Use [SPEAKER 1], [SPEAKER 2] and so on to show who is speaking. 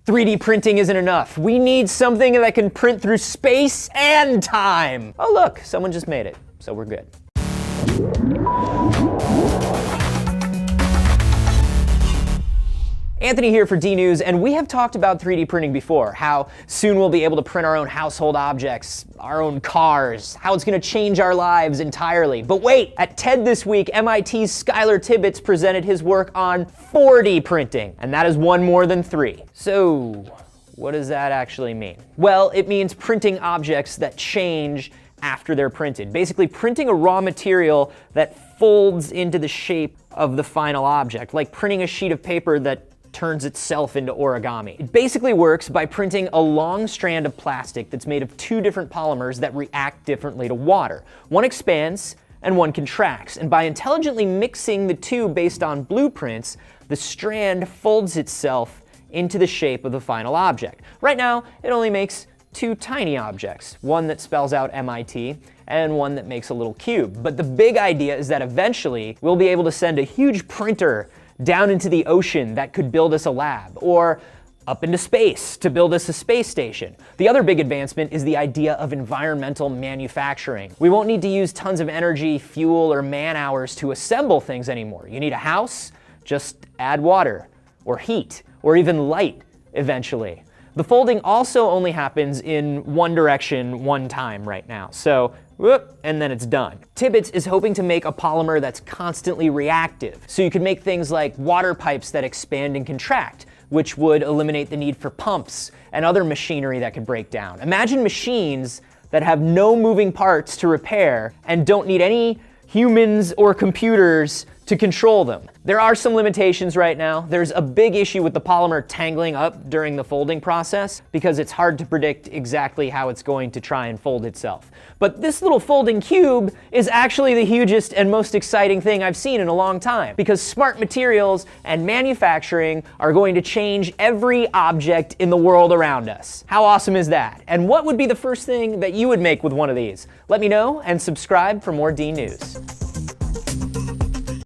[SPEAKER 1] 3D printing isn't enough. We need something that can print through space and time. Oh look, someone just made it, so we're good. Anthony here for D-News, and we have talked about 3D printing before, how soon we'll be able to print our own household objects, our own cars, how it's going to change our lives entirely. But wait, at TED this week, MIT's Skylar Tibbetts presented his work on 4D printing, and that is one more than 3. So, what does that actually mean? Well, it means printing objects that change after they're printed. Basically, printing a raw material that folds into the shape of the final object, like printing a sheet of paper that turns itself into origami. It basically works by printing a long strand of plastic that's made of 2 different polymers that react differently to water. One expands and one contracts, and by intelligently mixing the 2 based on blueprints, the strand folds itself into the shape of the final object. Right now, it only makes 2 tiny objects, one that spells out MIT and one that makes a little cube. But the big idea is that eventually we'll be able to send a huge printer down into the ocean that could build us a lab, or up into space to build us a space station. The other big advancement is the idea of environmental manufacturing. We won't need to use tons of energy, fuel, or man-hours to assemble things anymore. You need a house, just add water, or heat, or even light eventually. The folding also only happens in one direction one time right now, so whoop, and then it's done. Tibbetts is hoping to make a polymer that's constantly reactive, so you could make things like water pipes that expand and contract, which would eliminate the need for pumps and other machinery that could break down. Imagine machines that have no moving parts to repair and don't need any humans or computers to control them. There are some limitations right now. There's a big issue with the polymer tangling up during the folding process because it's hard to predict exactly how it's going to try and fold itself. But this little folding cube is actually the hugest and most exciting thing I've seen in a long time, because smart materials and manufacturing are going to change every object in the world around us. How awesome is that? And what would be the first thing that you would make with one of these? Let me know and subscribe for more D-News.